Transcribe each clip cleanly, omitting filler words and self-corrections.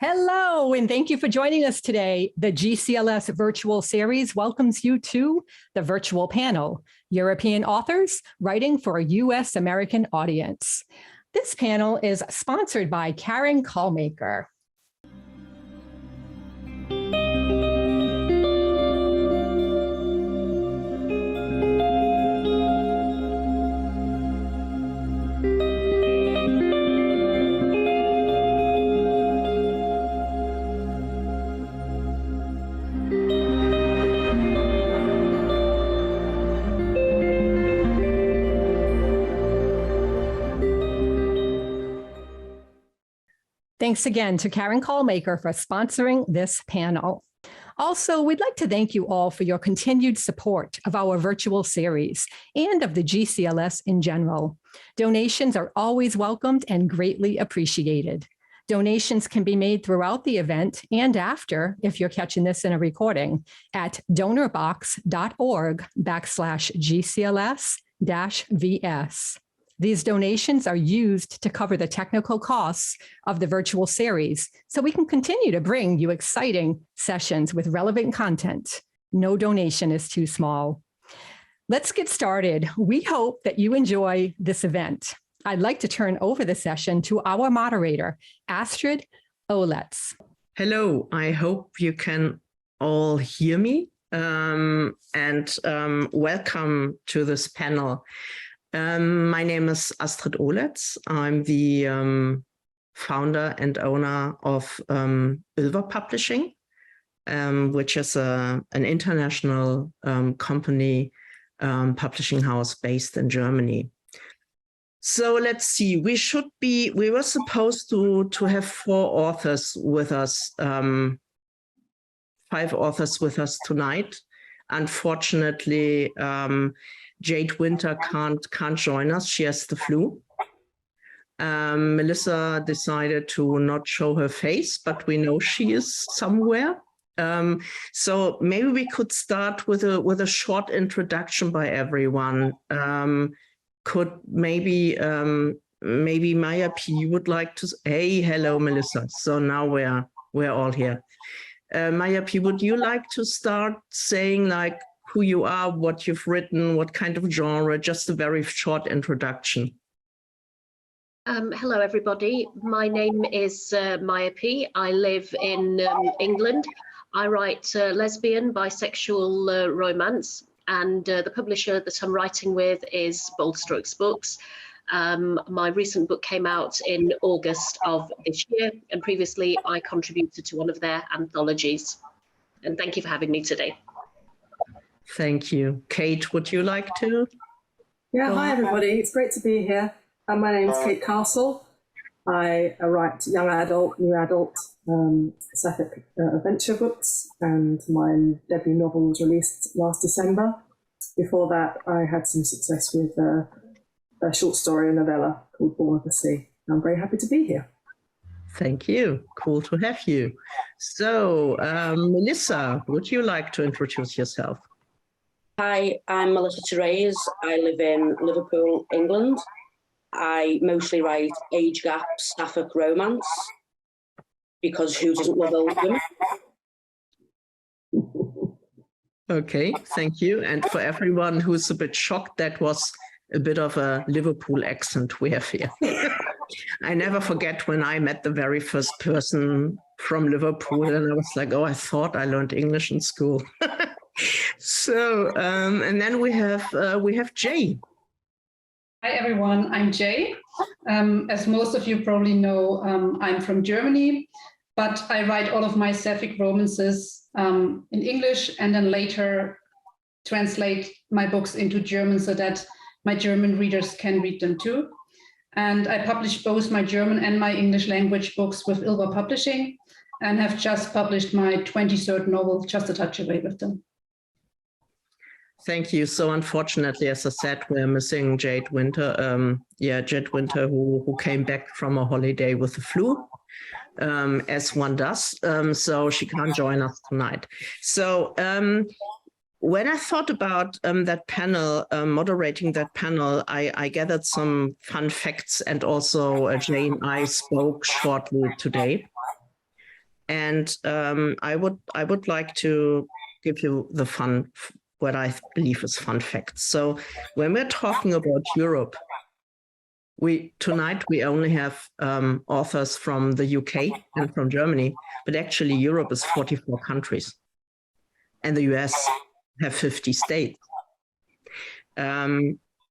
Hello, and thank you for joining us today. The GCLS virtual series welcomes you to the virtual panel, European Authors Writing for a U.S. American Audience. This panel is sponsored by Karin Kallmaker. Thanks again to Karin Kallmaker for sponsoring this panel. Also, we'd like to thank you all for your continued support of our virtual series and of the GCLS in general. Donations are always welcomed and greatly appreciated. Donations can be made throughout the event and after, if you're catching this in a recording, at donorbox.org/GCLS-VS. These donations are used to cover the technical costs of the virtual series, so we can continue to bring you exciting sessions with relevant content. No donation is too small. Let's get started. We hope that you enjoy this event. I'd like to turn over the session to our moderator, Astrid Ohletz. Hello, I hope you can all hear me, and welcome to this panel. My name is Astrid Ohletz. I'm the founder and owner of favour Publishing, which is an international company, publishing house based in Germany. So let's see, we were supposed to have 4 authors with us, 5 authors with us tonight. Unfortunately, Jade Winter can't join us. She has the flu. Melissa decided to not show her face, but we know she is somewhere. So maybe we could start with a short introduction by everyone. Could maybe Mayapee, you would like to? Hey, hello, Melissa. So now we're all here. Mayapee, would you like to start saying like who you are, what you've written, what kind of genre, just a very short introduction. Hello, everybody. My name is Mayapee. I live in England. I write lesbian, bisexual romance, and the publisher that I'm writing with is Bold Strokes Books. My recent book came out in August of this year, and previously I contributed to one of their anthologies. And thank you for having me today. Thank you. Kate, would you like to? Yeah, hi everybody. It's great to be here. My name is Kate Castle. I write young adult, new adult, sapphic adventure books, and my debut novel was released last December. Before that, I had some success with a short story, a novella called Born of the Sea. I'm very happy to be here. Thank you. Cool to have you. So, Melissa, would you like to introduce yourself? Hi, I'm Melissa Tereze. I live in Liverpool, England. I mostly write age gap sapphic romance, because who doesn't love old women? Okay, thank you. And for everyone who's a bit shocked, that was a bit of a Liverpool accent we have here. I never forget when I met the very first person from Liverpool, and I was like, oh, I thought I learned English in school. So, and then we have Jay. Hi everyone, I'm Jay. As most of you probably know, I'm from Germany, but I write all of my sapphic romances in English and then later translate my books into German so that my German readers can read them too. And I publish both my German and my English language books with favour Publishing and have just published my 23rd novel, Just a Touch Away, with them. Thank you. So unfortunately, as I said, we're missing Jade Winter. Jade Winter, who came back from a holiday with the flu, as one does. So she can't join us tonight. So when I thought about that panel, moderating that panel, I gathered some fun facts, and also Jay and I spoke shortly today. And I would like to give you what I believe is fun facts. So when we're talking about Europe, tonight we only have authors from the UK and from Germany, but actually Europe is 44 countries, and the US have 50 states.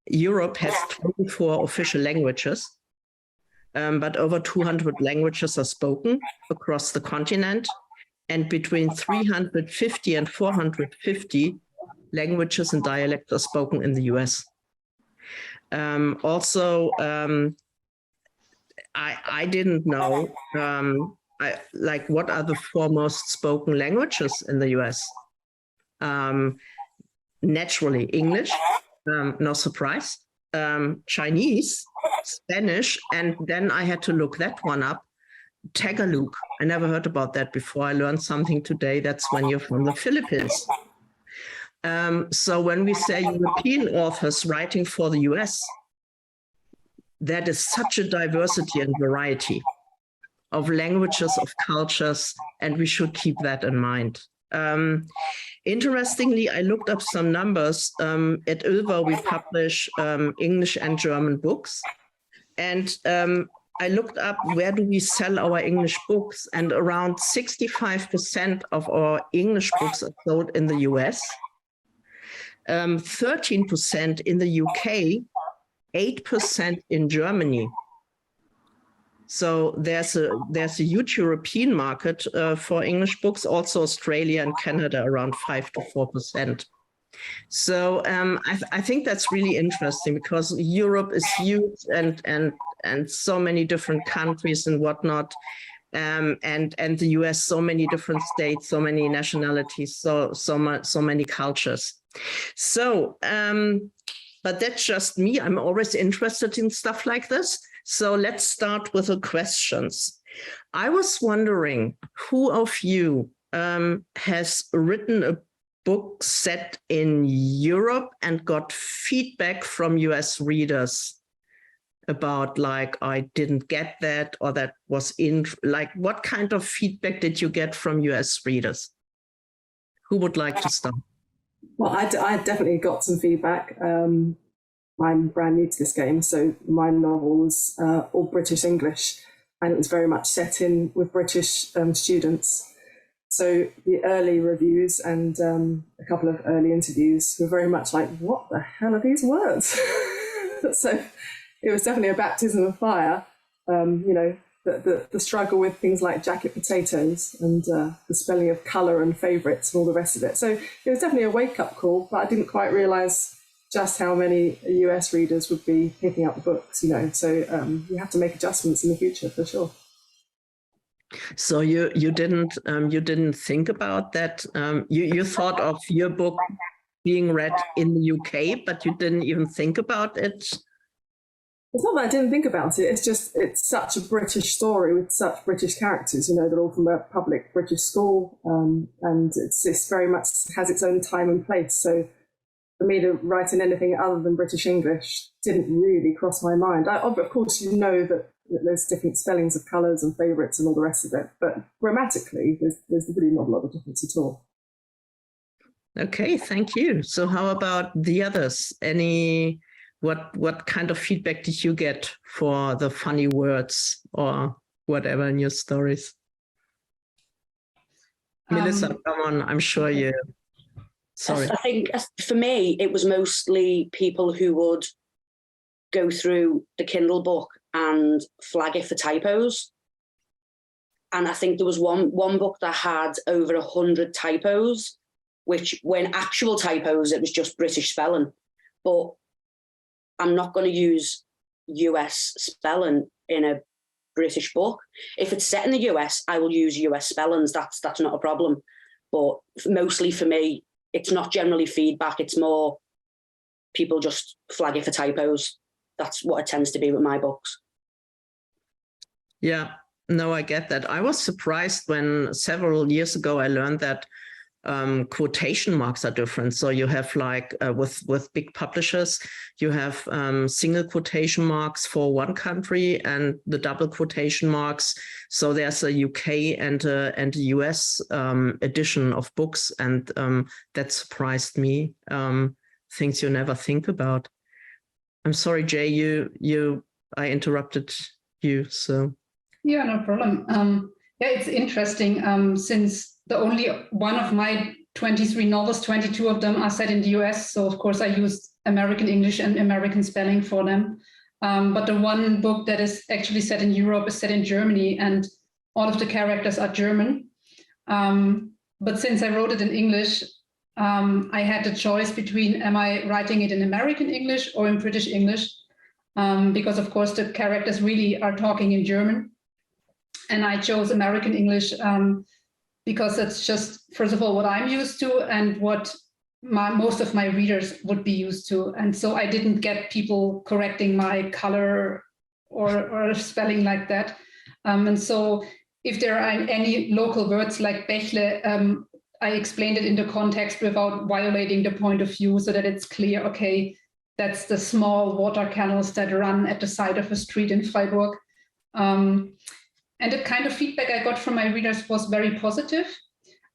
Europe has 24 official languages, but over 200 languages are spoken across the continent, and between 350 and 450 languages and dialects are spoken in the US. I didn't know, what are the 4 most spoken languages in the US? Naturally, English, no surprise, Chinese, Spanish, and then I had to look that one up. Tagalog. I never heard about that before. I learned something today. That's when you're from the Philippines. So when we say European authors writing for the US, that is such a diversity and variety of languages, of cultures, and we should keep that in mind. Interestingly, I looked up some numbers. At Ylva, we publish English and German books. And I looked up where do we sell our English books, and around 65% of our English books are sold in the US, 13% in the UK, 8% in Germany. So there's a huge European market for English books, also Australia and Canada around 5 to 4%. So I think that's really interesting, because Europe is huge and so many different countries and whatnot, and the US, so many different states, so many nationalities, so many cultures. So, but that's just me. I'm always interested in stuff like this. So let's start with the questions. I was wondering, who of you has written a book set in Europe and got feedback from US readers about, like, I didn't get that, or that was what kind of feedback did you get from US readers? Who would like to start? Well, I definitely got some feedback. I'm brand new to this game, so my novel was all British English, and it was very much set in with British students. So the early reviews and a couple of early interviews were very much like, what the hell are these words? So it was definitely a baptism of fire. The struggle with things like jacket potatoes and the spelling of colour and favourites and all the rest of it. So it was definitely a wake-up call, but I didn't quite realise just how many US readers would be picking up the books, So you have to make adjustments in the future for sure. So you didn't think about that? You thought of your book being read in the UK, but you didn't even think about it? It's not that I didn't think about it. It's just, it's such a British story with such British characters. They're all from a public British school, and it's very much has its own time and place. So for me to write in anything other than British English didn't really cross my mind. Of course, that there's different spellings of colours and favourites and all the rest of it, but grammatically, there's really not a lot of difference at all. Okay, thank you. So how about the others? What kind of feedback did you get for the funny words or whatever in your stories? Melissa, come on, I'm sure you... Sorry. I think for me, it was mostly people who would go through the Kindle book and flag it for typos. And I think there was one book that had over 100 typos, which when actual typos, it was just British spelling. But I'm not going to use US spelling in a British book. If it's set in the US, I will use US spellings. That's not a problem. But mostly for me, it's not generally feedback. It's more people just flag it for typos. That's what it tends to be with my books. Yeah, no, I get that. I was surprised when several years ago I learned that quotation marks are different. So you have like with big publishers, you have single quotation marks for one country and the double quotation marks. So there's a UK and a US edition of books, and that surprised me. Things you never think about. I'm sorry, Jay, I interrupted you. So yeah, no problem. Yeah, it's interesting since the only one of my 23 novels, 22 of them are set in the US. So of course I used American English and American spelling for them. But the one book that is actually set in Europe is set in Germany, and all of the characters are German. But since I wrote it in English, I had the choice between, am I writing it in American English or in British English? Because of course the characters really are talking in German. And I chose American English because it's just, first of all, what I'm used to and what most of my readers would be used to. And so I didn't get people correcting my color or spelling like that. And so if there are any local words like Bächle, I explained it in the context without violating the point of view so that it's clear, okay, that's the small water canals that run at the side of a street in Freiburg. And the kind of feedback I got from my readers was very positive.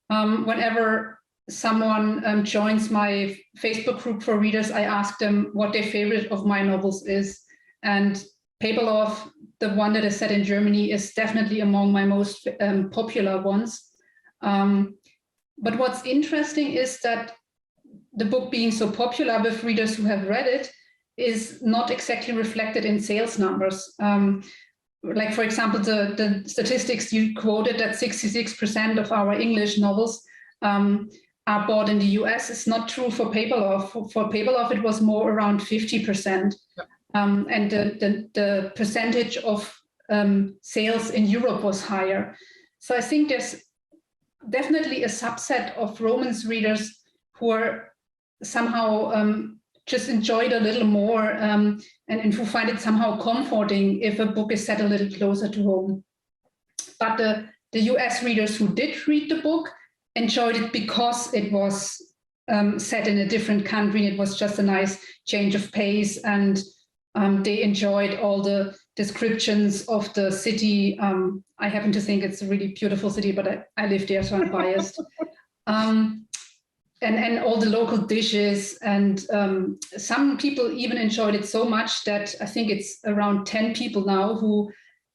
Whenever someone joins my Facebook group for readers, I ask them what their favorite of my novels is. And Paperlove, the one that is set in Germany, is definitely among my most popular ones. But what's interesting is that the book being so popular with readers who have read it is not exactly reflected in sales numbers. Like, for example, the statistics you quoted, that 66% of our English novels are bought in the US. It's not true for Paperlove. For Paperlove, it was more around 50%. Yep. And the percentage of sales in Europe was higher. So I think there's definitely a subset of romance readers who are somehow just enjoy it a little more and who find it somehow comforting if a book is set a little closer to home. But the US readers who did read the book enjoyed it because it was set in a different country. It was just a nice change of pace, and they enjoyed all the descriptions of the city. I happen to think it's a really beautiful city, but I live there, so I'm biased. And all the local dishes, and some people even enjoyed it so much that I think it's around 10 people now who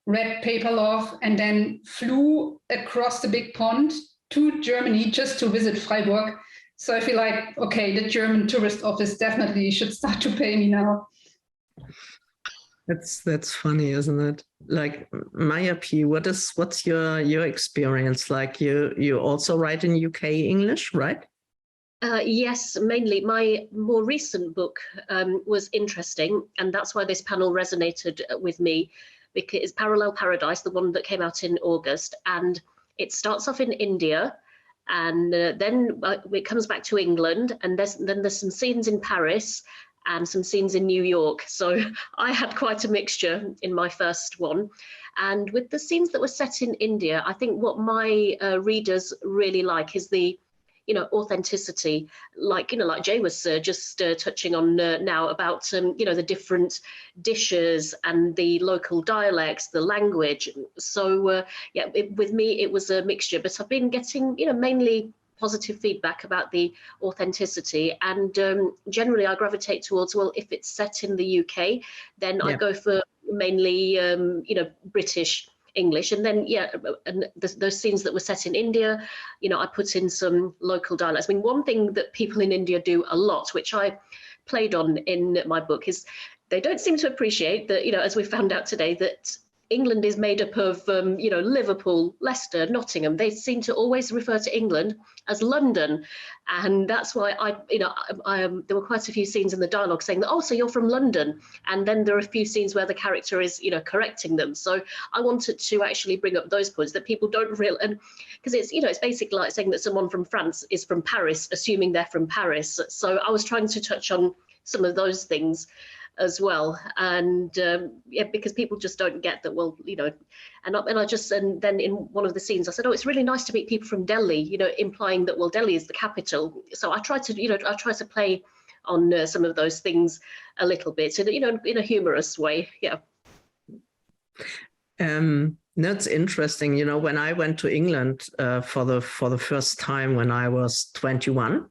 read Paperlove and then flew across the big pond to Germany just to visit Freiburg. So I feel like, okay, the German tourist office definitely should start to pay me now. That's funny, isn't it? Like, Mayapee, what's your experience? Like, you also write in UK English, right? Yes, mainly. My more recent book was interesting, and that's why this panel resonated with me, because it's Parallel Paradise, the one that came out in August, and it starts off in India, and then it comes back to England, and then there's some scenes in Paris and some scenes in New York. So I had quite a mixture in my first one. And with the scenes that were set in India, I think what my readers really like is the authenticity, like Jay was just touching on now about the different dishes and the local dialects, the language. So yeah, with me it was a mixture, but I've been getting mainly positive feedback about the authenticity, and generally I gravitate towards, well, if it's set in the UK, then I go for mainly British English, and then and those scenes that were set in India, I put in some local dialects. I mean, one thing that people in India do a lot, which I played on in my book, is they don't seem to appreciate that, as we found out today, that England is made up of Liverpool, Leicester, Nottingham. They seem to always refer to England as London, and that's why there were quite a few scenes in the dialogue saying that, oh, so you're from London, and then there are a few scenes where the character is correcting them. So I wanted to actually bring up those points that people don't really, and because it's basically like saying that someone from France is from Paris, assuming they're from Paris. So I was trying to touch on some of those things. as well. And yeah, because people just don't get that, well, you know, and then in one of the scenes I said, oh, it's really nice to meet people from Delhi, you know, implying that, well, Delhi is the capital. So I try to play on some of those things a little bit, you know, in a humorous way. Yeah. That's interesting. You know, when I went to England for the first time when I was 21,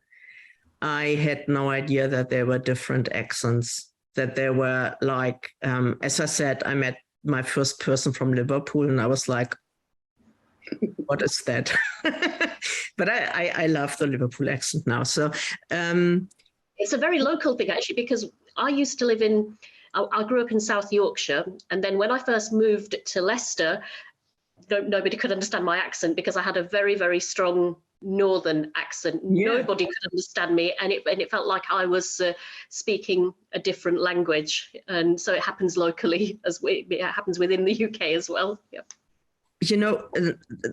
I had no idea that there were different accents, that there were like, as I said, I met my first person from Liverpool and I was like, what is that? But I love the Liverpool accent now. So it's a very local thing, actually, because I used to live I grew up in South Yorkshire, and then when I first moved to Leicester, nobody could understand my accent because I had a very, very strong northern accent. Yeah. Nobody could understand me, and it felt like I was speaking a different language. And so it happens locally it happens within the UK as well. Yeah. You know,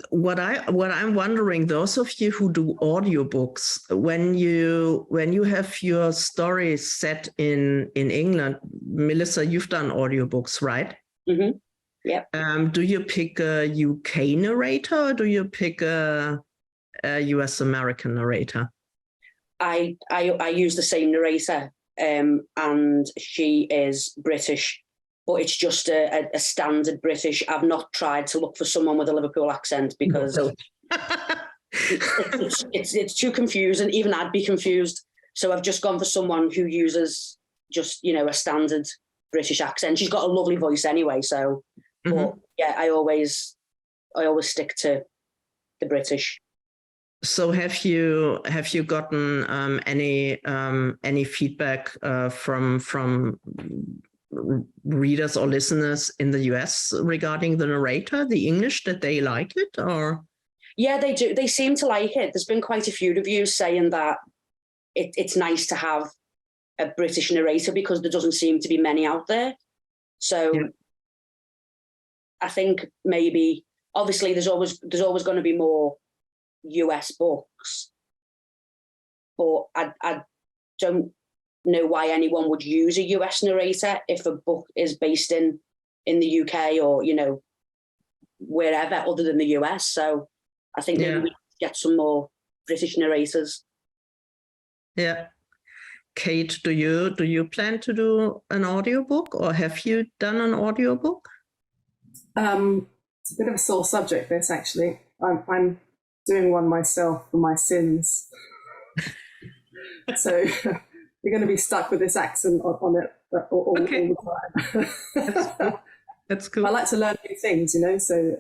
what I'm wondering, those of you who do audiobooks, when you have your stories set in England, Melissa, you've done audiobooks, right? Mm-hmm. Yeah. Do you pick a UK narrator or do you pick a US American narrator? I use the same narrator, and she is British. But it's just a standard British. I've not tried to look for someone with a Liverpool accent because it's too confusing. Even I'd be confused. So I've just gone for someone who uses just, you know, a standard British accent. She's got a lovely voice anyway. So, but yeah, I always stick to the British. So have you gotten any feedback from readers or listeners in the US regarding the narrator, the English, that they like it? Or yeah, they do. They seem to like it. There's been quite a few reviews saying that it's nice to have a British narrator because there doesn't seem to be many out there. So yeah. I think maybe obviously there's always going to be more US books, but I don't know why anyone would use a US narrator if a book is based in the UK or, you know, wherever other than the US. So I think maybe we get some more British narrators. Yeah. Kate, do you plan to do an audiobook, or have you done an audiobook? It's a bit of a sore subject, this, actually. I'm doing one myself for my sins. So you're going to be stuck with this accent on it all the time. That's cool. I like to learn new things, you know, so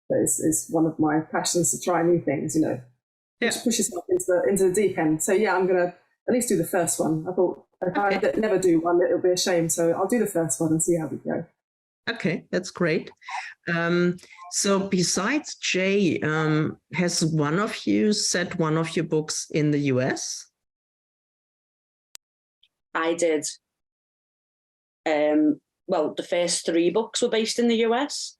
it's one of my passions to try new things, you know. Yeah. Push yourself into the deep end. So yeah, I'm going to at least do the first one. I thought if I never do one, it'll be a shame. So I'll do the first one and see how we go. Okay, that's great. So besides Jay, has one of you set one of your books in the US? I did. Well, the first 3 books were based in the US.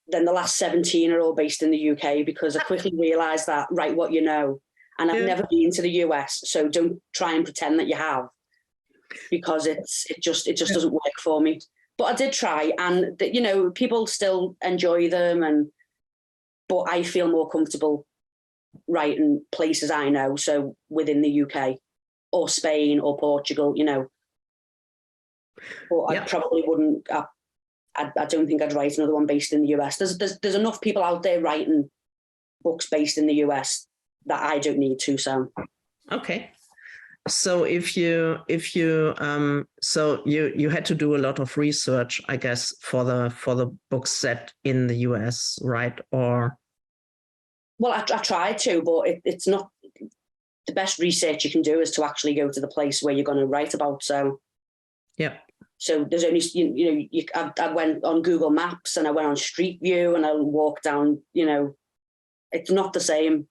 Then the last 17 are all based in the UK because I quickly realised that, write what you know. And I've never been to the US, so don't try and pretend that you have, because it just doesn't work for me. But I did try, and you know, people still enjoy them, but I feel more comfortable writing places I know, so within the UK or Spain or Portugal, you know. But I probably wouldn't. I don't think I'd write another one based in the US. There's enough people out there writing books based in the US that I don't need to. So okay. So if you so you had to do a lot of research, I guess, for the book set in the US, right? Or well, I tried to, but it's not the best research you can do is to actually go to the place where you're going to write about. So yeah. So there's only I went on Google Maps and I went on Street View and I walked down. You know, it's not the same.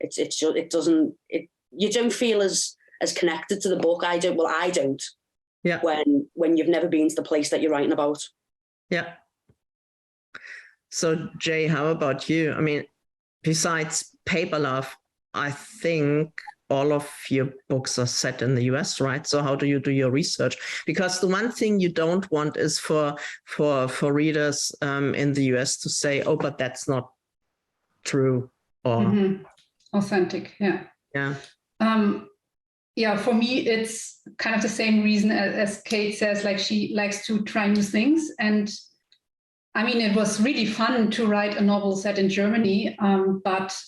It doesn't. You don't feel as connected to the book. I don't. Well, I don't. Yeah. When you've never been to the place that you're writing about. Yeah. So Jay, how about you? I mean, besides Paper Love, I think all of your books are set in the US, right? So how do you do your research? Because the one thing you don't want is for readers in the US to say, oh, but that's not true. Or authentic. Yeah. Yeah. Yeah, for me, it's kind of the same reason as Kate says, like she likes to try new things. And I mean, it was really fun to write a novel set in Germany, but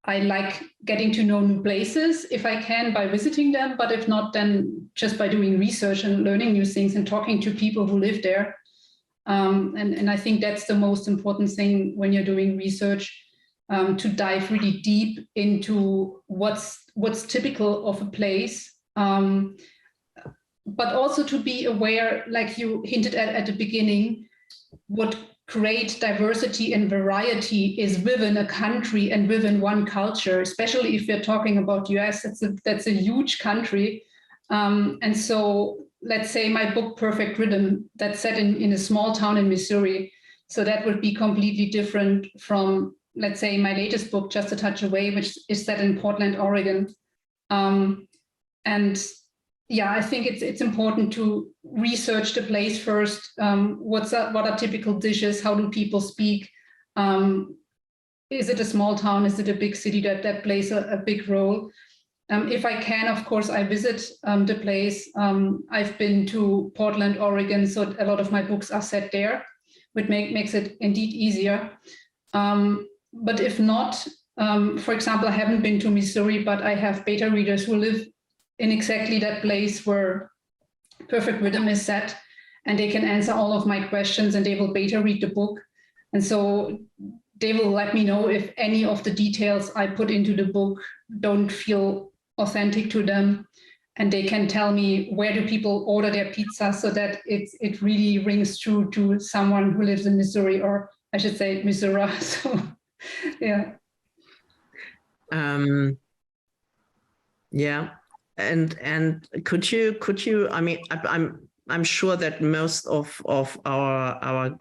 I like getting to know new places if I can by visiting them, but if not, then just by doing research and learning new things and talking to people who live there. And I think that's the most important thing when you're doing research, to dive really deep into what's typical of a place, but also to be aware, like you hinted at the beginning, what great diversity and variety is within a country and within one culture, especially if we're talking about US. That's a huge country. And so let's say my book, Perfect Rhythm, that's set in a small town in Missouri. So that would be completely different from, let's say, my latest book, Just a Touch Away, which is set in Portland, Oregon. And yeah, I think it's important to research the place first. What are typical dishes? How do people speak? Is it a small town? Is it a big city that plays a big role? If I can, of course, I visit the place. I've been to Portland, Oregon, so a lot of my books are set there, which makes it indeed easier. But if not, for example, I haven't been to Missouri, but I have beta readers who live in exactly that place where Perfect Rhythm is set, and they can answer all of my questions and they will beta read the book. And so they will let me know if any of the details I put into the book don't feel authentic to them. And they can tell me where do people order their pizza so that it really rings true to someone who lives in Missouri, or I should say Missouri. So yeah. Yeah. And could you, I mean, I'm sure that most of our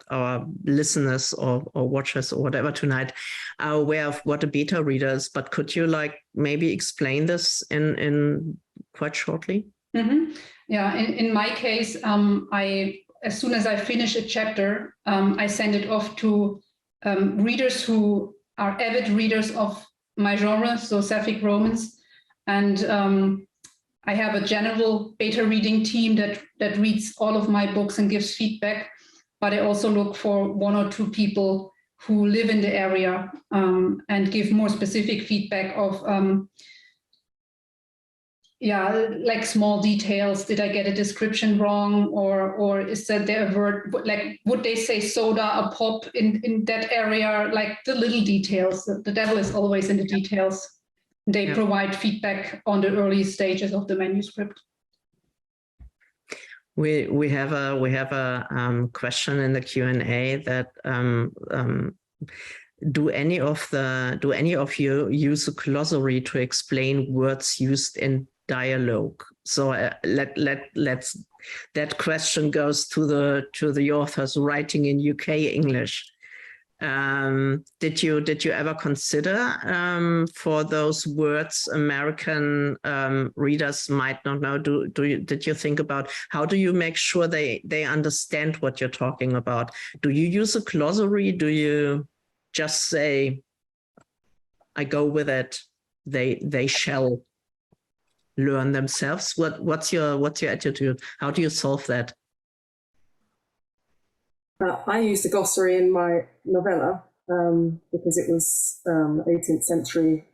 listeners or watchers or whatever tonight are aware of what a beta reader is, but could you like maybe explain this in quite shortly? Mm-hmm. Yeah, in my case, as soon as I finish a chapter, I send it off to readers who are avid readers of my genre, so sapphic romance, and I have a general beta reading team that reads all of my books and gives feedback, but I also look for one or two people who live in the area and give more specific feedback of, like small details. Did I get a description wrong, or is that there a word, like would they say soda, a pop in that area, like the little details. The devil is always in the details. They provide feedback on the early stages of the manuscript. We have a question in the Q&A that do any of you use a glossary to explain words used in dialogue? So let's that question goes to the authors writing in UK English. Did you ever consider for those words American readers might not know? Did you think about how do you make sure they understand what you're talking about? Do you use a glossary? Do you just say, I go with it, they shall learn themselves? What's your attitude? How do you solve that? I used a glossary in my novella because it was 18th century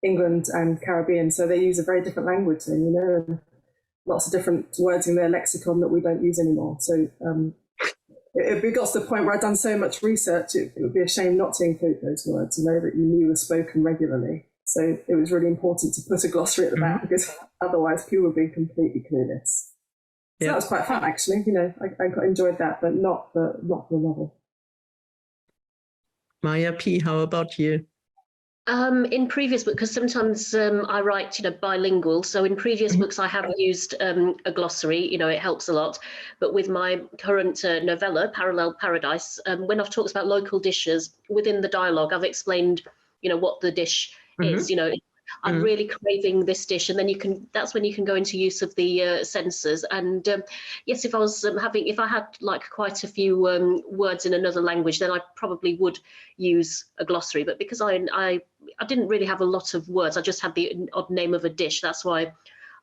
England and Caribbean, so they use a very different language then, you know, and lots of different words in their lexicon that we don't use anymore. So it got to the point where I'd done so much research, it would be a shame not to include those words, you know, that you knew were spoken regularly. So it was really important to put a glossary at the back because otherwise people would be completely clueless. So that was quite fun, actually. You know, I quite enjoyed that, but not for the novel. Mayapee, how about you? In previous books, because sometimes I write, bilingual. So in previous books, I have used a glossary. It helps a lot. But with my current novella, Parallel Paradise, when I've talked about local dishes within the dialogue, I've explained, what the dish is. I'm really craving this dish, and then that's when you can go into use of the senses. And yes, if I was if I had like quite a few words in another language, then I probably would use a glossary. But because I didn't really have a lot of words, I just had the odd name of a dish. That's why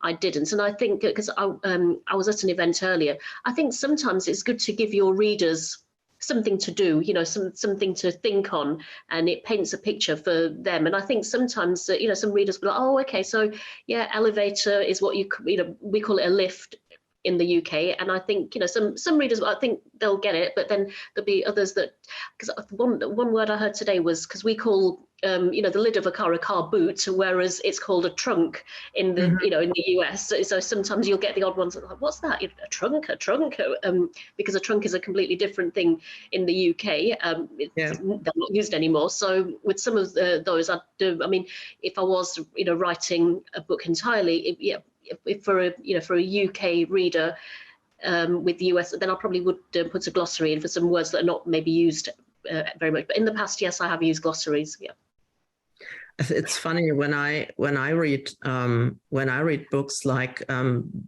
I didn't. And I think because I was at an event earlier, I think sometimes it's good to give your readers something to do, you know, something to think on, and it paints a picture for them. And I think sometimes, you know, some readers will be like, oh, okay, so yeah, elevator is what you know, we call it a lift in the UK. And I think, you know, some readers, I think they'll get it, but then there'll be others that, because one word I heard today was, because we call you know, the lid of a car boot, whereas it's called a trunk in the you know, in the US. So sometimes you'll get the odd ones that are like, what's that? A trunk, because a trunk is a completely different thing in the UK. They're not used anymore. So with some of those, I mean, if I was, you know, writing a book entirely, if for a UK reader with the US, then I probably would put a glossary in for some words that are not maybe used very much. But in the past, yes, I have used glossaries. Yeah. It's funny when I read books, like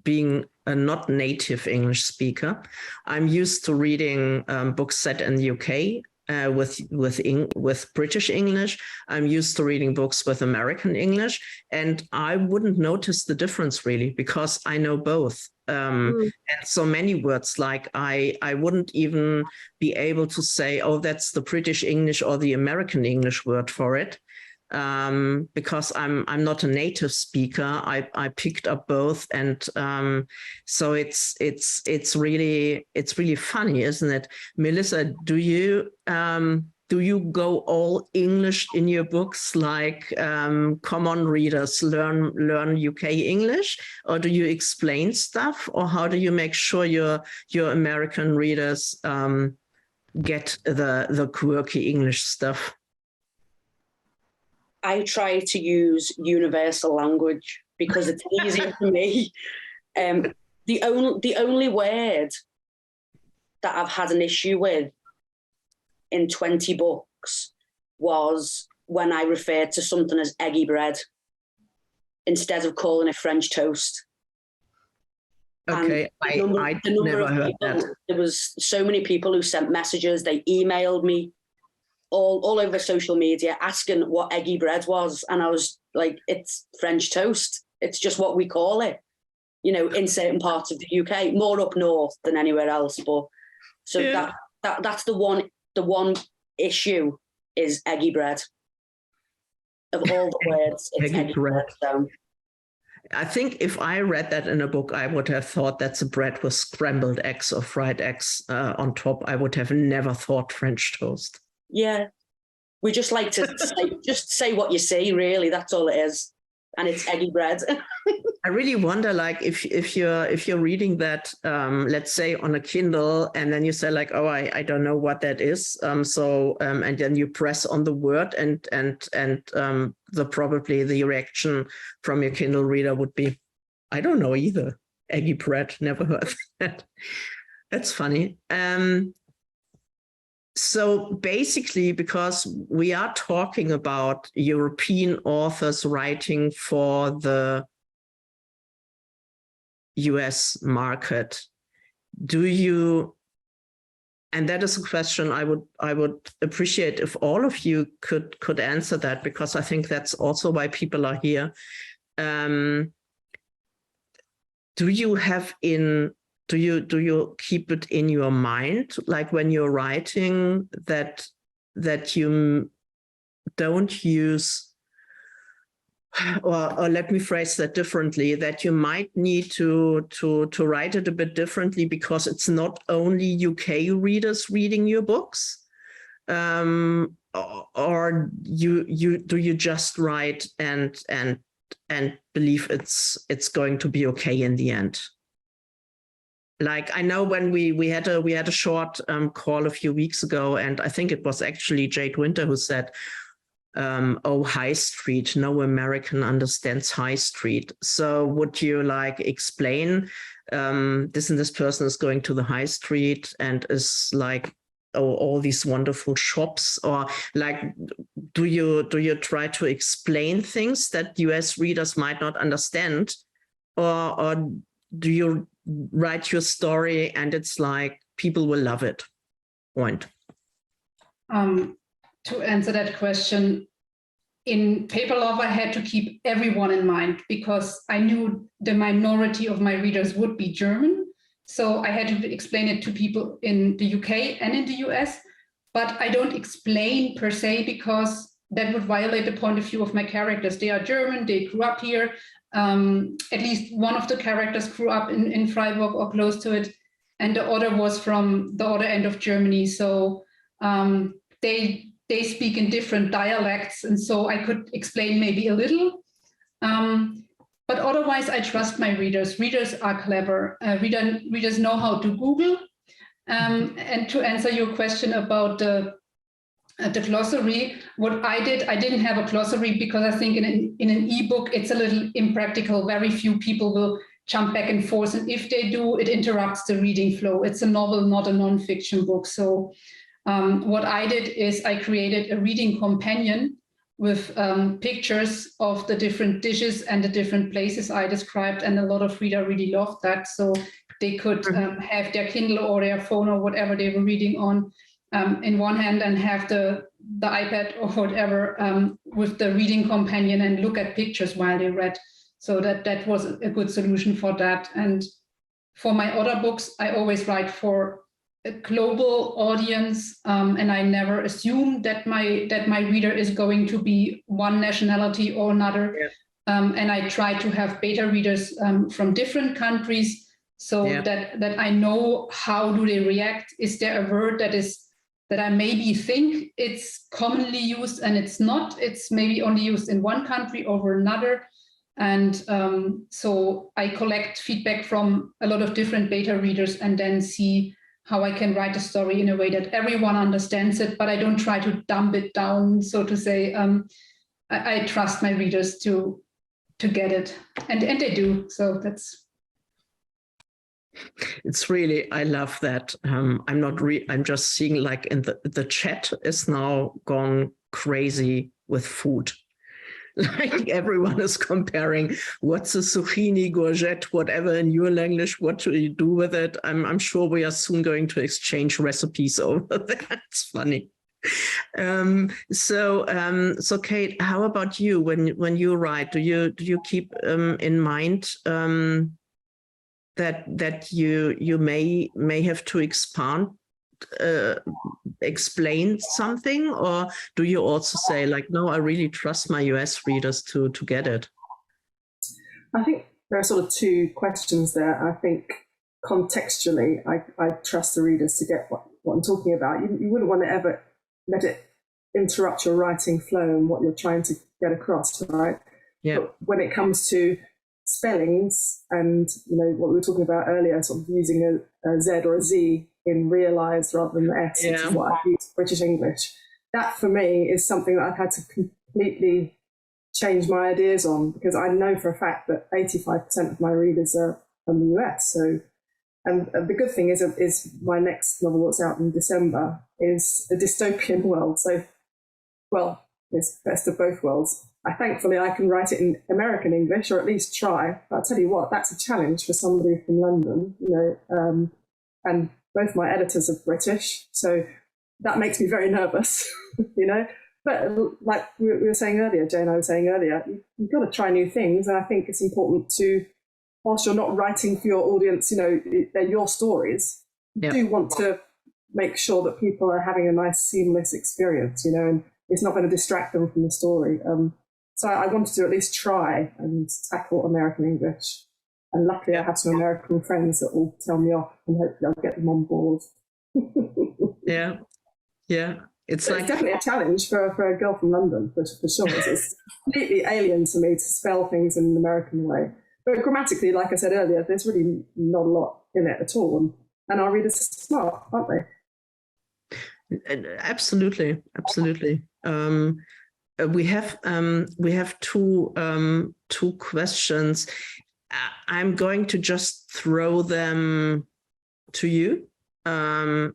being a not native English speaker, I'm used to reading books set in the UK with British English. I'm used to reading books with American English, and I wouldn't notice the difference really, because I know both. And so many words, like I wouldn't even be able to say, oh, that's the British English or the American English word for it. Because I'm not a native speaker. I picked up both, and so it's really funny, isn't it? Melissa, do you go all English in your books, like common readers learn UK English, or do you explain stuff, or how do you make sure your American readers get the quirky English stuff? I try to use universal language because it's easier for me. The only word that I've had an issue with in 20 books was when I referred to something as eggy bread instead of calling it French toast. Okay, I never heard that. There was so many people who sent messages, they emailed me all over social media asking what eggy bread was. And I was like, it's French toast. It's just what we call it, you know, in certain parts of the UK, more up north than anywhere else. But so that's the one issue is eggy bread. Of all the words, it's eggy bread. So. I think if I read that in a book, I would have thought that's a bread with scrambled eggs or fried eggs on top. I would have never thought French toast. Yeah, we just like to say what you see, really. That's all it is. And it's eggy bread. I really wonder, like, if you're reading that, let's say on a Kindle, and then you say like, oh, I don't know what that is. And then you press on the word, and probably the reaction from your Kindle reader would be, I don't know either. Eggy bread, never heard that. That's funny. So basically, because we are talking about European authors writing for the US market, do you, and that is a question I would appreciate if all of you could answer that, because I think that's also why people are here. Do you keep it in your mind, like when you're writing, that you don't use, or let me phrase that differently, that you might need to write it a bit differently because it's not only UK readers reading your books, or do you just write and believe it's going to be okay in the end? Like, I know when we had a short call a few weeks ago, and I think it was actually Jade Winter who said, oh, high street, no American understands high street. So would you like explain this and this person is going to the high street and is like, oh, all these wonderful shops, or like, do you try to explain things that US readers might not understand, or do you write your story and it's like people will love it? Point. To answer that question, in Paper Love, I had to keep everyone in mind because I knew the minority of my readers would be German. So I had to explain it to people in the UK and in the US, but I don't explain per se because that would violate the point of view of my characters. They are German, they grew up here. At least one of the characters grew up in Freiburg or close to it, and the other was from the other end of Germany. So they speak in different dialects, and so I could explain maybe a little. But otherwise, I trust my readers. Readers are clever. Readers know how to Google. And to answer your question about the glossary, what I didn't have a glossary because I think in an ebook, it's a little impractical. Very few people will jump back and forth. And if they do, it interrupts the reading flow. It's a novel, not a nonfiction book. So what I did is I created a reading companion with pictures of the different dishes and the different places I described. And a lot of readers really loved that. So they could have their Kindle or their phone or whatever they were reading on in one hand and have the iPad or whatever with the reading companion and look at pictures while they read. So that was a good solution for that. And for my other books, I always write for a global audience, and I never assume that my reader is going to be one nationality or another. Yeah. And I try to have beta readers from different countries, so that I know how do they react. Is there a word that I maybe think it's commonly used and it's not? It's maybe only used in one country over another. And so I collect feedback from a lot of different beta readers and then see how I can write a story in a way that everyone understands it, but I don't try to dumb it down, so to say. I trust my readers to get it, and they do. So that's. It's really, I love that. I'm just seeing like in the chat is now gone crazy with food. Like everyone is comparing what's a zucchini, courgette, whatever in your language, what do you do with it? I'm sure we are soon going to exchange recipes over that. It's funny. So Kate, how about you? When you write, do you keep in mind that you may have to explain something, or do you also say like, no, I really trust my US readers to get it? I think there are sort of two questions there. I think contextually, I trust the readers to get what I'm talking about. You wouldn't want to ever let it interrupt your writing flow and what you're trying to get across, right? Yeah. But when it comes to spellings and what we were talking about earlier, sort of using a Z or a Z in realised rather than the S, which is what I use British English. That for me is something that I've had to completely change my ideas on, because I know for a fact that 85% of my readers are from the US. So, and the good thing is my next novel that's out in December is a dystopian world. So, well, it's best of both worlds. Thankfully, I can write it in American English, or at least try. But I'll tell you what, that's a challenge for somebody from London, and both my editors are British, so that makes me very nervous, But like we were saying earlier, Jay and I were saying earlier, you've got to try new things. And I think it's important to, whilst you're not writing for your audience, they're your stories, you do want to make sure that people are having a nice, seamless experience, and it's not going to distract them from the story. So I wanted to at least try and tackle American English. And luckily I have some American friends that will tell me off, and hopefully I'll get them on board. Yeah. It's definitely a challenge for a girl from London, for sure. It's completely alien to me to spell things in an American way. But grammatically, like I said earlier, there's really not a lot in it at all. And our readers are smart, aren't they? Absolutely. We have two questions. I'm going to just throw them to you, and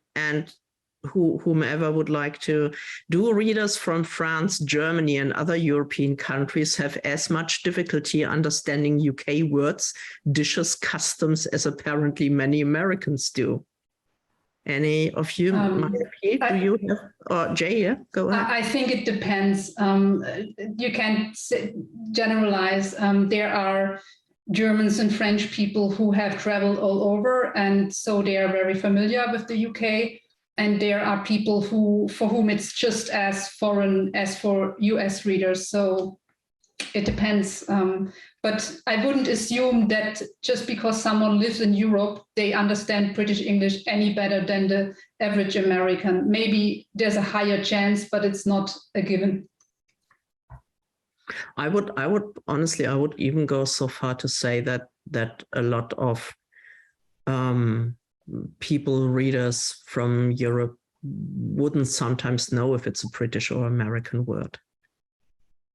whomever would like to. Do readers from France, Germany, and other European countries have as much difficulty understanding UK words, dishes, customs as apparently many Americans do? Any of you? Mayapee, do you have? Or Jay, yeah, go ahead. I think it depends. You can't generalize. There are Germans and French people who have traveled all over, and so they are very familiar with the UK. And there are people for whom it's just as foreign as for US readers. So it depends. But I wouldn't assume that just because someone lives in Europe, they understand British English any better than the average American. Maybe there's a higher chance, but it's not a given. I would honestly, I would even go so far to say that a lot of people, readers from Europe, wouldn't sometimes know if it's a British or American word.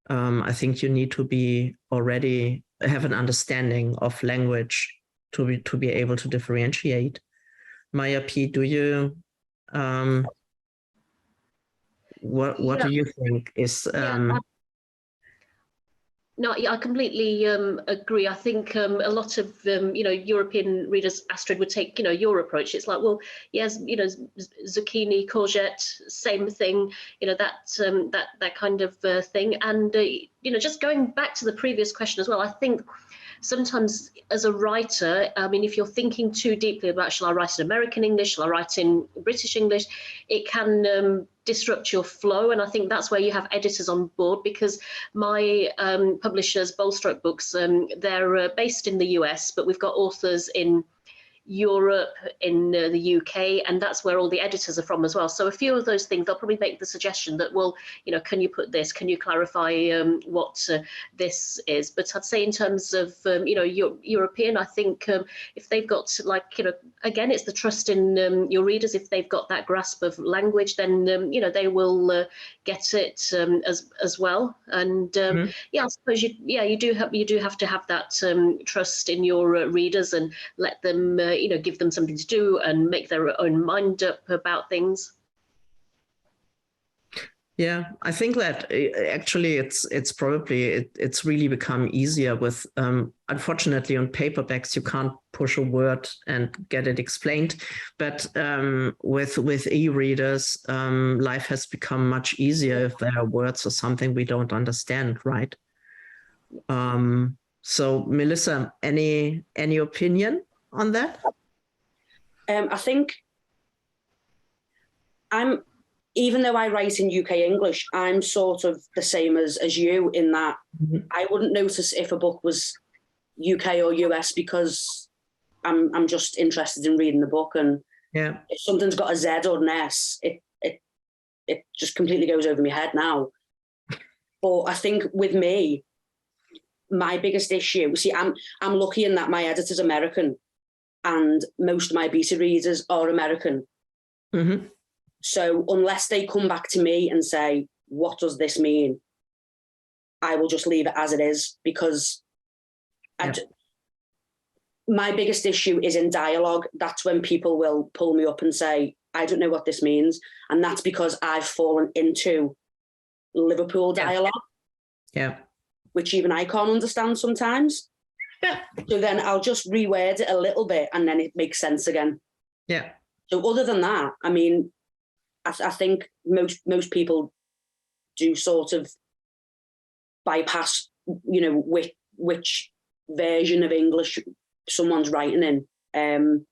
I think you need to be already have an understanding of language to be able to differentiate. Mayapee, do you what do you think is No, yeah, I completely agree. I think a lot of European readers, Astrid, would take your approach. It's like, well, yes, zucchini, courgette, same thing. That kind of thing. And just going back to the previous question as well, I think sometimes as a writer, I mean, if you're thinking too deeply about, shall I write in American English, shall I write in British English, it can disrupt your flow. And I think that's where you have editors on board, because my publishers, Bolstroke Books, they're based in the US, but we've got authors in Europe, in the UK, and that's where all the editors are from as well. So a few of those things, they'll probably make the suggestion that, well, can you put this? Can you clarify what this is? But I'd say in terms of, European, I think if they've got again, it's the trust in your readers. If they've got that grasp of language, then, they will get it as well. And yeah, I suppose you do have to have that trust in your readers and let them give them something to do and make their own mind up about things. Yeah, I think that actually it's probably it's really become easier with unfortunately on paperbacks you can't push a word and get it explained, but with e-readers life has become much easier if there are words or something we don't understand, right? So Melissa, any opinion on that? I think even though I write in UK English, I'm sort of the same as you in that I wouldn't notice if a book was UK or US because I'm just interested in reading the book, and if something's got a Z or an S, it just completely goes over my head now. But I think with me, my biggest issue, see, I'm lucky in that my editor's American and most of my beta readers are American. Mm-hmm. So unless they come back to me and say, what does this mean? I will just leave it as it is, because my biggest issue is in dialogue. That's when people will pull me up and say, I don't know what this means. And that's because I've fallen into Liverpool dialogue. Yeah. Which even I can't understand sometimes. So then I'll just reword it a little bit and then it makes sense again. Yeah. So other than that, I mean, I think most people do sort of bypass, which version of English someone's writing in. And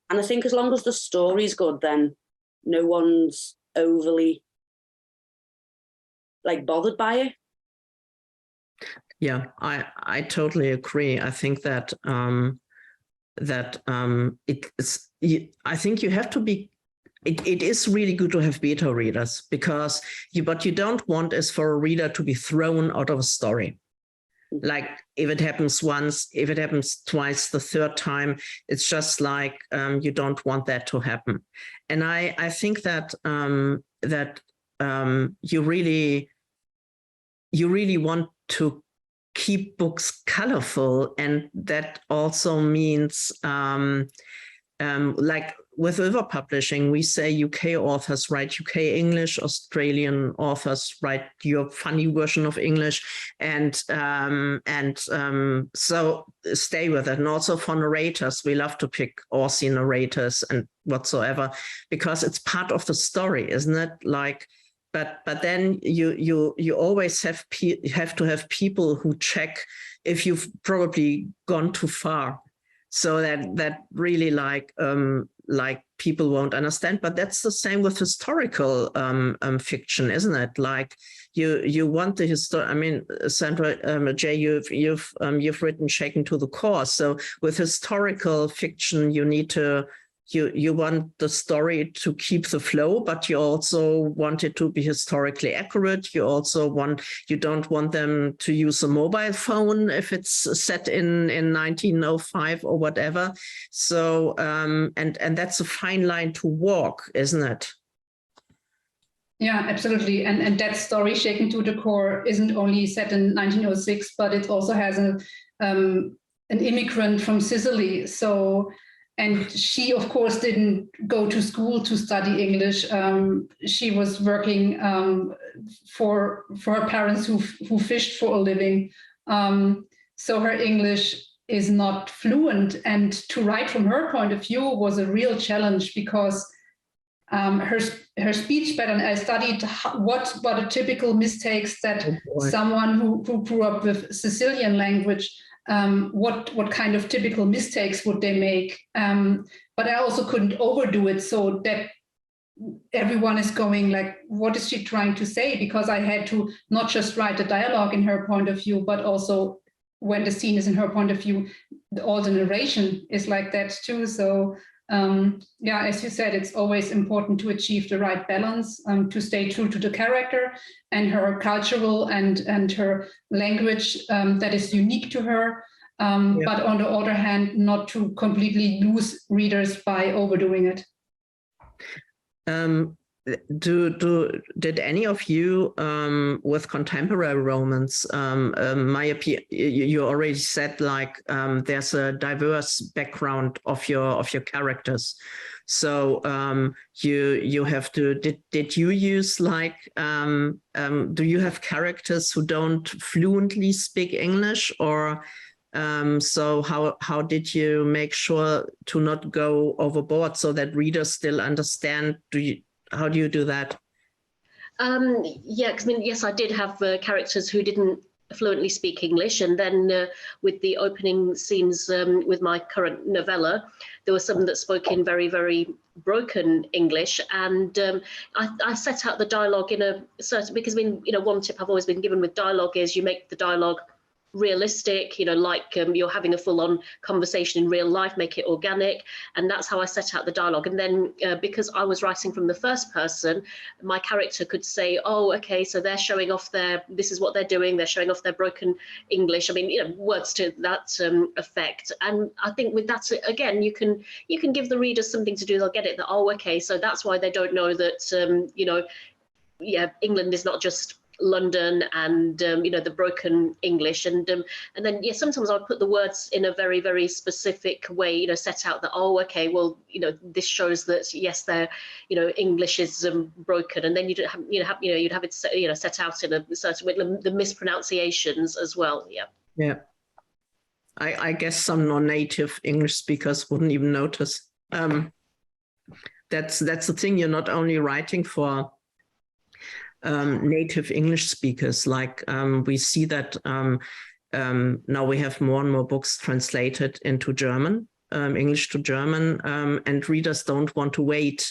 I think as long as the story's good, then no one's overly bothered by it. Yeah, I totally agree. I think that I think you have to be. It is really good to have beta readers, because what you don't want is for a reader to be thrown out of a story. Like if it happens once, if it happens twice, the third time, it's just like you don't want that to happen. And I think that you really want to keep books colorful, and that also means like with Favour publishing, we say UK authors write UK English, Australian authors write your funny version of English, and so stay with it. And also for narrators, we love to pick Aussie narrators and whatsoever, because it's part of the story, isn't it? Like, but then you always have to have people who check if you've probably gone too far, so that really like people won't understand. But that's the same with historical fiction, isn't it? Like you want the history. I mean, Sandra, Jay, you've written Shaken to the Core. So with historical fiction, you need to. You want the story to keep the flow, but you also want it to be historically accurate. You don't want them to use a mobile phone if it's set in 1905 or whatever. So and that's a fine line to walk, isn't it? Yeah, absolutely. And that story, Shaken to the Core, isn't only set in 1906, but it also has an immigrant from Sicily. So. And she, of course, didn't go to school to study English. She was working for her parents who fished for a living. So her English is not fluent. And to write from her point of view was a real challenge, because her speech pattern, I studied what are typical mistakes that someone who grew up with Sicilian language, what kind of typical mistakes would they make? But I also couldn't overdo it so that everyone is going like, what is she trying to say? Because I had to not just write the dialogue in her point of view, but also when the scene is in her point of view, all the narration is like that too. So yeah, as you said, it's always important to achieve the right balance, to stay true to the character and her cultural and her language that is unique to her. But on the other hand, not to completely lose readers by overdoing it. Did any of you with contemporary romance, Mayapee, you already said like there's a diverse background of your characters, so you have to did you use like do you have characters who don't fluently speak English, or so how did you make sure to not go overboard so that readers still understand? How do you do that? Yeah, because I mean, yes, I did have characters who didn't fluently speak English, and then with the opening scenes with my current novella, there were some that spoke in very, very broken English, and I set out the dialogue in a certain, because I mean, you know, one tip I've always been given with dialogue is you make the dialogue realistic, you know, like you're having a full-on conversation in real life, make it organic. And that's how I set out the dialogue. And then because I was writing from the first person, my character could say, oh, okay, so they're showing off this is what they're doing, they're showing off their broken English. I mean, you know, words to that effect. And I think with that, again, you can give the readers something to do. They'll get it that, oh, okay, so that's why they don't know that, you know, yeah, England is not just London and you know, the broken English, and then yeah, sometimes I would put the words in a very, very specific way, you know, set out that, oh, okay, well, you know, this shows that yes, their, you know, English is broken, and then you'd have it set out in a certain way, the mispronunciations as well. Yeah. I guess some non-native English speakers wouldn't even notice. That's the thing. You're not only writing for native English speakers, like we see that now we have more and more books translated into German, English to German, and readers don't want to wait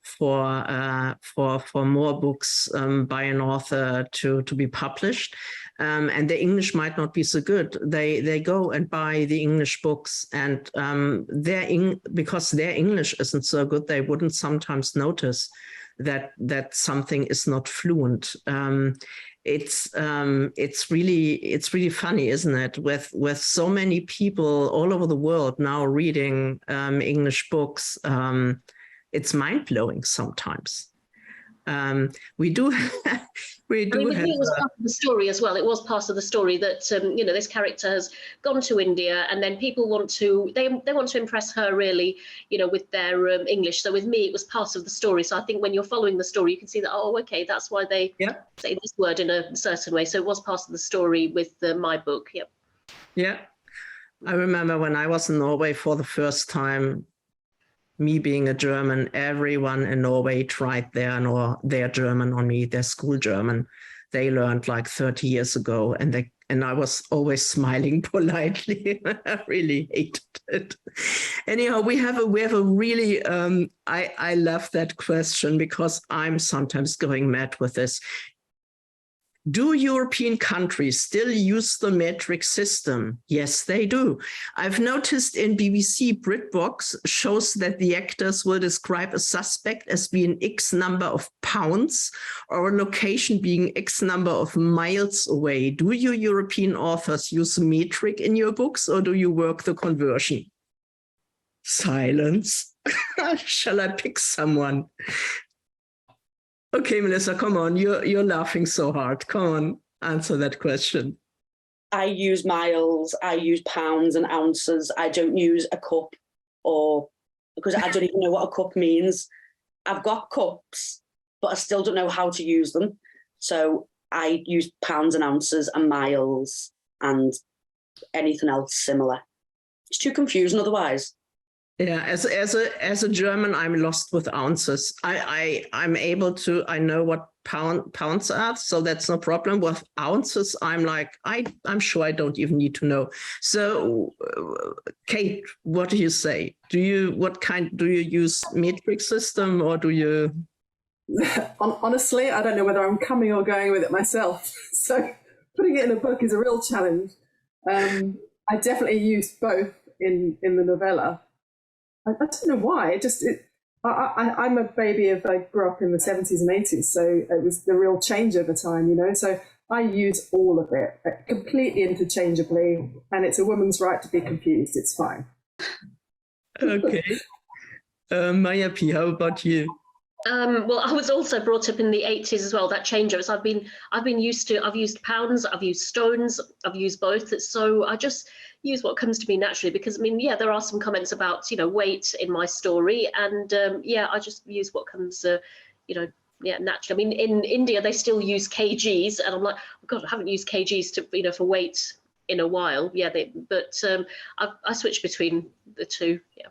for more books by an author to be published, and the English might not be so good. They go and buy the English books, and because their English isn't so good, they wouldn't sometimes notice that something is not fluent. It's really funny, isn't it? With so many people all over the world now reading English books, it's mind blowing sometimes. We do We do with have. me, it was part of the story as well. It was part of the story that this character has gone to India, and then people want to they want to impress her really, with their English. So with me, it was part of the story. So I think when you're following the story, you can see that okay, that's why they say this word in a certain way. So it was part of the story with my book. Yep. Yeah, I remember when I was in Norway for the first time. Me being a German, everyone in Norway tried their German on me, their school German. They learned like 30 years ago, and I was always smiling politely. I really hated it. Anyhow, we have a really I love that question because I'm sometimes going mad with this. Do European countries still use the metric system? Yes, they do. I've noticed in BBC BritBox shows that the actors will describe a suspect as being X number of pounds or a location being X number of miles away. Do you European authors use metric in your books or do you work the conversion? Silence. Shall I pick someone? Okay, Melissa, come on. You're laughing so hard. Come on, answer that question. I use miles, I use pounds and ounces. I don't use a cup because I don't even know what a cup means. I've got cups, but I still don't know how to use them. So I use pounds and ounces and miles and anything else similar. It's too confusing otherwise. Yeah, as a German, I'm lost with ounces. I'm able to. I know what pounds are, so that's no problem. With ounces, I'm like I'm sure I don't even need to know. So, Kate, what do you say? Do you use metric system or do you? Honestly, I don't know whether I'm coming or going with it myself. So putting it in a book is a real challenge. I definitely use both in the novella. I don't know why. I'm a baby I grew up in the 70s and 80s, so it was the real change over time, So I use all of it completely interchangeably, and it's a woman's right to be confused. It's fine. Okay. Mayapee, how about you? Well, I was also brought up in the 80s as well. That changeover. So I've used pounds, I've used stones, I've used both. So I just use what comes to me naturally because there are some comments about weight in my story, and I just use what comes naturally. In India they still use kgs, and I'm like, oh God, I haven't used kgs to for weight in a while. I switch between the two. Yeah.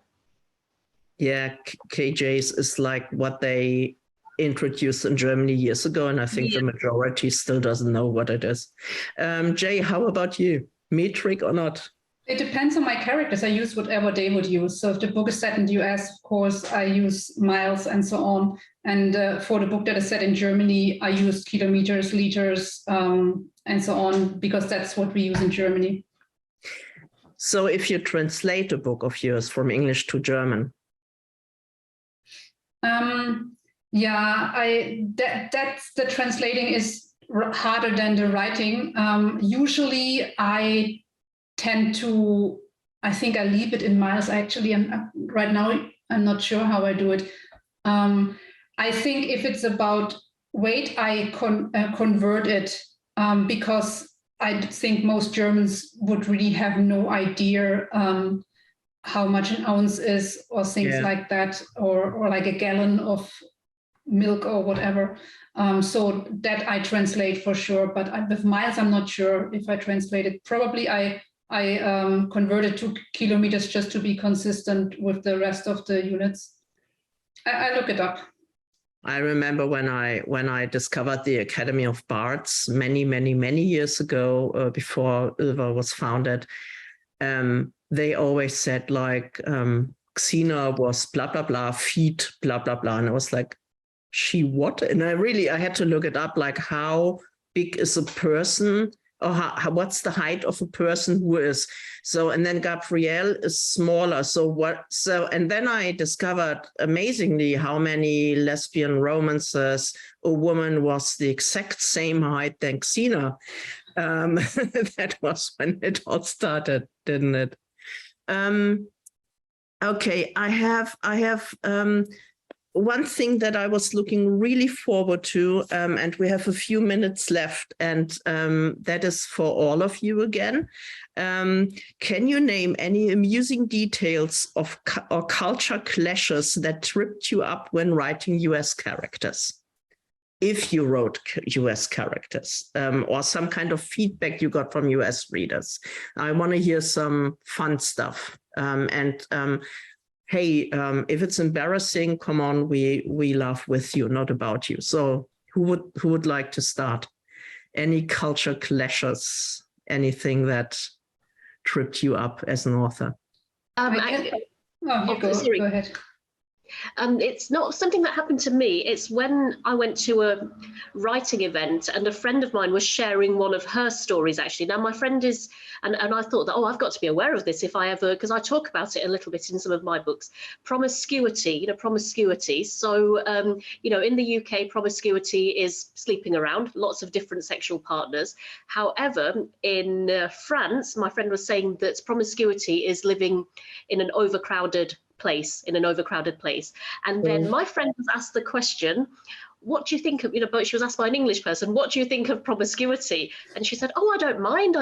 Yeah, kgs is like what they introduced in Germany years ago, and I think the majority still doesn't know what it is. Jay, how about you? Metric or not? It depends on my characters. I use whatever they would use. So if the book is set in the US, of course, I use miles and so on. And for the book that is set in Germany, I use kilometers, liters, and so on, because that's what we use in Germany. So if you translate a book of yours from English to German, that's the translating is harder than the writing. Usually I tend to, I think I leave it in miles actually, and right now I'm not sure how I do it. I think if it's about weight, I convert it because I think most Germans would really have no idea how much an ounce is or things like that, or like a gallon of milk or whatever. So that I translate for sure, but with miles, I'm not sure if I translate it. Probably I converted to kilometers just to be consistent with the rest of the units. I look it up. I remember when I discovered the Academy of Bards many years ago, before Ylva was founded. They always said like Xena was blah blah blah feet blah blah blah, and I was like, she what? And I had to look it up, like how big is a person, or what's the height of a person who is so, and then Gabrielle is smaller, and then I discovered amazingly how many lesbian romances a woman was the exact same height than Xena. That was when it all started, didn't it? Okay, I have one thing that I was looking really forward to, and we have a few minutes left, and that is for all of you again. Can you name any amusing details of or culture clashes that tripped you up when writing US characters? If you wrote US characters, or some kind of feedback you got from US readers. I want to hear some fun stuff. Hey, if it's embarrassing, come on, we laugh with you, not about you. So who would like to start? Any culture clashes, anything that tripped you up as an author? Go ahead. It's not something that happened to me. It's when I went to a writing event and a friend of mine was sharing one of her stories, actually. Now, my friend is, and I thought that, oh, I've got to be aware of this if I ever, because I talk about it a little bit in some of my books. Promiscuity. So, in the UK, promiscuity is sleeping around, lots of different sexual partners. However, in France, my friend was saying that promiscuity is living in an overcrowded place. And then my friend was asked the question, what do you think of, but she was asked by an English person, what do you think of promiscuity? And she said, oh, I don't mind,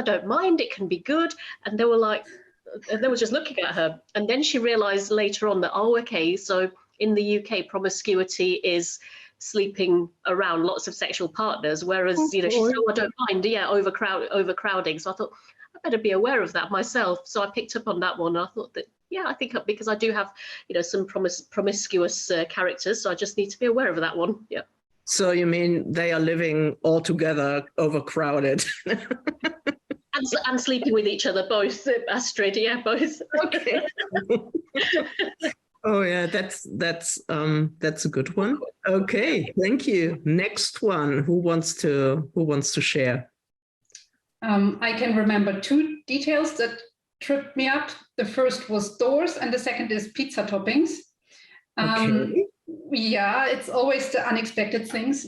it can be good. And they were just looking at her. And then she realized later on that, oh, okay, so in the UK, promiscuity is sleeping around lots of sexual partners, whereas, she said, oh, I don't mind, overcrowding. So I thought, I better be aware of that myself. So I picked up on that one. I thought that, I think because I do have, some promiscuous characters, so I just need to be aware of that one. Yeah. So you mean they are living all together, overcrowded? and sleeping with each other, both, Astrid. Yeah, both. Okay. Oh yeah, that's a good one. Okay, thank you. Next one. Who wants to share? I can remember two details that tripped me up. The first was doors, and the second is pizza toppings. Okay. Yeah, it's always the unexpected things.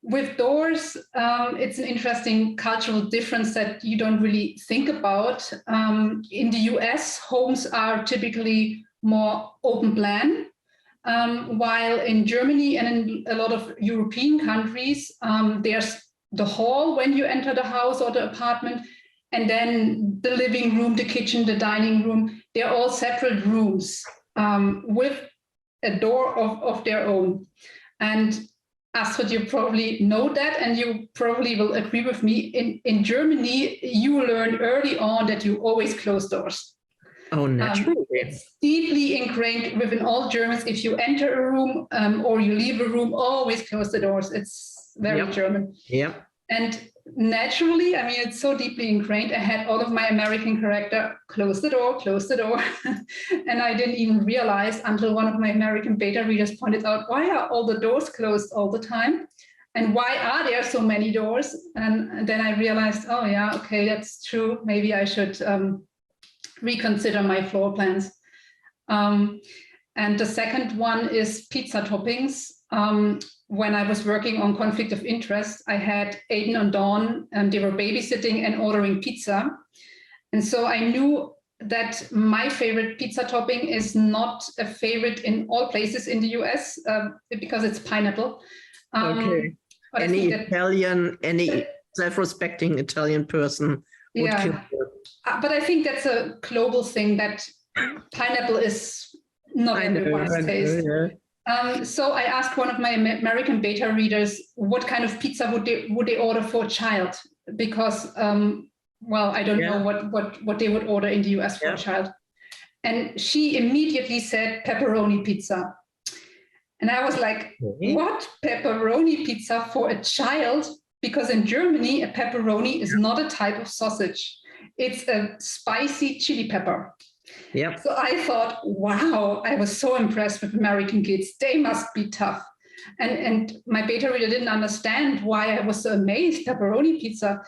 With doors, it's an interesting cultural difference that you don't really think about. In the US, homes are typically more open plan, while in Germany and in a lot of European countries, there's the hall when you enter the house or the apartment, and then the living room, the kitchen, the dining room. They're all separate rooms with a door of their own. And Astrid, you probably know that, and you probably will agree with me. In Germany, you learn early on that you always close doors. Oh, naturally. It's deeply ingrained within all Germans. If you enter a room or you leave a room, always close the doors. It's very German. Yeah. And naturally, it's so deeply ingrained. I had all of my American character close the door. And I didn't even realize until one of my American beta readers pointed out, why are all the doors closed all the time? And why are there so many doors? And then I realized, oh yeah, okay, that's true. Maybe I should reconsider my floor plans. And the second one is pizza toppings. When I was working on conflict of interest, I had Aiden and Dawn, and they were babysitting and ordering pizza. And so I knew that my favorite pizza topping is not a favorite in all places in the US because it's pineapple. Okay. Any self-respecting Italian person would kill you. But I think that's a global thing, that pineapple is not everyone's taste. So I asked one of my American beta readers, what kind of pizza would they order for a child? Because, I don't know what they would order in the US for a child. And she immediately said pepperoni pizza. And I was like, what? Pepperoni pizza for a child? Because in Germany, a pepperoni is not a type of sausage. It's a spicy chili pepper. Yep. So I thought, wow, I was so impressed with American kids. They must be tough. And my beta reader didn't understand why I was so amazed, pepperoni pizza,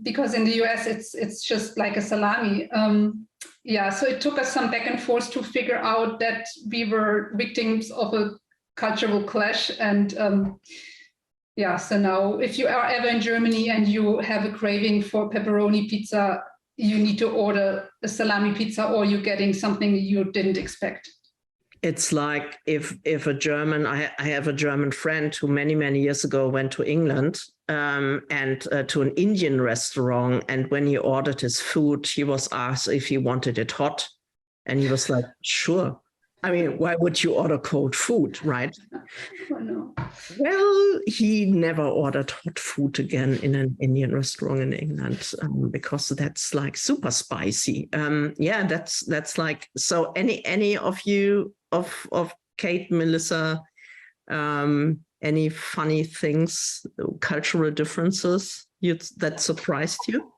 because in the US, it's just like a salami. So it took us some back and forth to figure out that we were victims of a cultural clash. And so now if you are ever in Germany and you have a craving for pepperoni pizza, you need to order a salami pizza, or you're getting something you didn't expect. It's like if a German, I have a German friend who many years ago went to England and to an Indian restaurant, and when he ordered his food, he was asked if he wanted it hot, and he was like, sure. I mean, why would you order cold food, right? Oh, no. Well, he never ordered hot food again in an Indian restaurant in England because that's like super spicy. Yeah, that's like, so any of you of Kate, Melissa, any funny things, cultural differences that surprised you?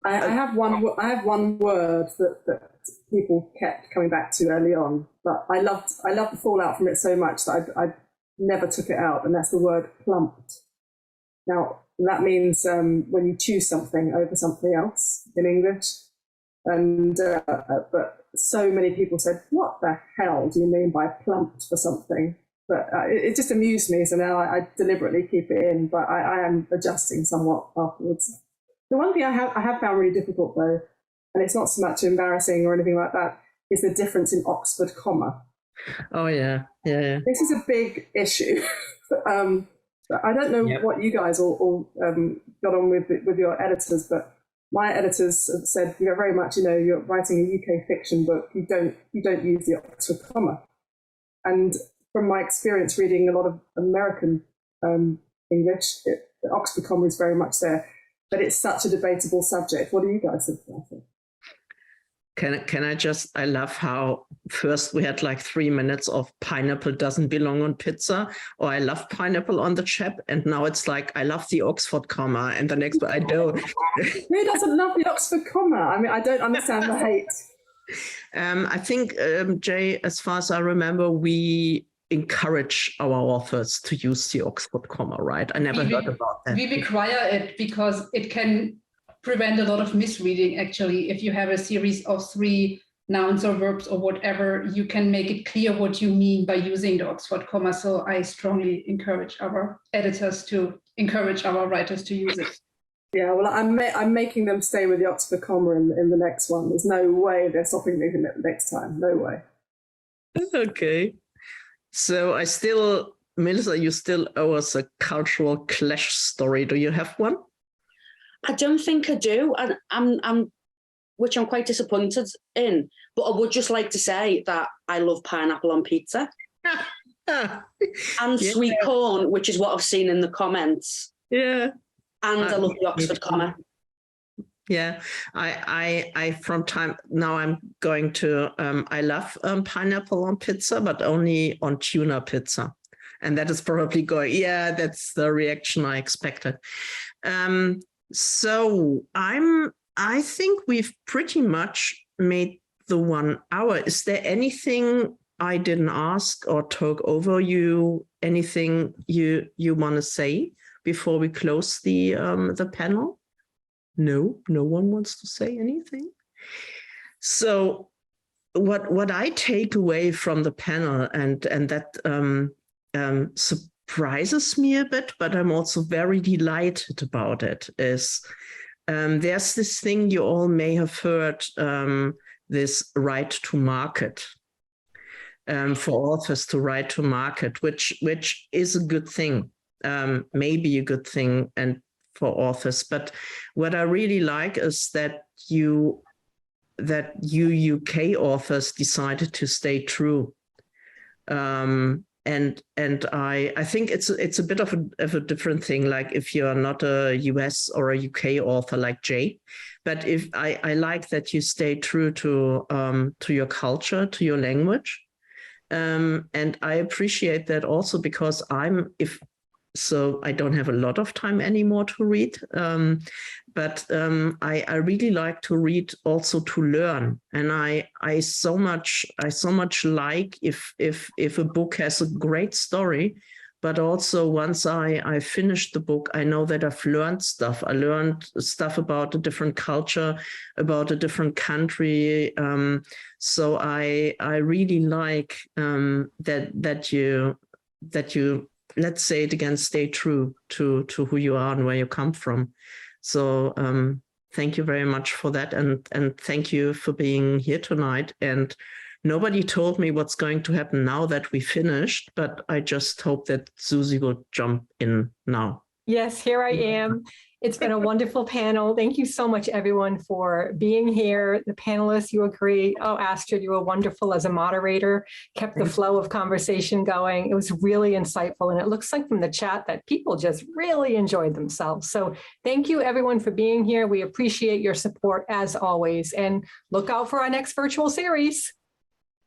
I have one word that people kept coming back to early on, but I loved the fallout from it so much that I never took it out, and that's the word plumped. Now that means when you choose something over something else in English, and but so many people said, "What the hell do you mean by plumped for something?" But it just amused me, so now I deliberately keep it in, but I am adjusting somewhat afterwards. The one thing I have found really difficult, though, and it's not so much embarrassing or anything like that, is the difference in Oxford comma. Oh, yeah. This is a big issue. I don't know what you guys all got on with your editors, but my editors have said, very much, you're writing a UK fiction book, you don't use the Oxford comma. And from my experience reading a lot of American English, the Oxford comma is very much there. But it's such a debatable subject. What do you guys think about it? Can I love how first we had like 3 minutes of pineapple doesn't belong on pizza, or I love pineapple on the chip, and now it's like I love the Oxford comma, and the next one I don't. Who doesn't love the Oxford comma? I mean, I don't understand the hate. I think, Jay, as far as I remember, we encourage our authors to use the Oxford comma, right? I never heard about that. We require it because it can prevent a lot of misreading, actually. If you have a series of 3 nouns or verbs or whatever, you can make it clear what you mean by using the Oxford comma. So I strongly encourage our editors to encourage our writers to use it. Yeah, well, I'm making them stay with the Oxford comma in the next one. There's no way they're stopping me next time. No way. Okay. So Melissa, you still owe us a cultural clash story. Do you have one? I don't think I do, and I'm which I'm quite disappointed in. But I would just like to say that I love pineapple on pizza and sweet corn, which is what I've seen in the comments. Yeah, and I love the Oxford comma. Yeah, I from time now I'm going to I love pineapple on pizza, but only on tuna pizza, and that is probably going. Yeah, that's the reaction I expected. So I think we've pretty much made the 1 hour. Is there anything I didn't ask or talk over you? Anything you want to say before we close the panel? No one wants to say anything. So what I take away from the panel, and that surprises me a bit, but I'm also very delighted about it, is there's this thing you all may have heard, this right to market, for authors to write to market, which is a good thing, maybe a good thing, and for authors. But what I really like is that you UK authors decided to stay true. And I think it's a bit of a different thing, like if you're not a US or a UK author like Jay, but if I like that you stay true to your culture, to your language. And I appreciate that also, because so I don't have a lot of time anymore to read, but I really like to read also to learn, and I so much like if a book has a great story, but also once I finish the book, I know that I've learned stuff. I learned stuff about a different culture, about a different country. So I really like that you. Let's say it again, stay true to who you are and where you come from. So thank you very much for that. And thank you for being here tonight. And Nobody told me what's going to happen now that we finished, but I just hope that Susie will jump in now. Yes, here I am. It's been a wonderful panel. Thank you so much, everyone, for being here. The panelists, you agree. Oh, Astrid, you were wonderful as a moderator, kept the flow of conversation going. It was really insightful. And it looks like from the chat that people just really enjoyed themselves. So thank you, everyone, for being here. We appreciate your support as always. And look out for our next virtual series.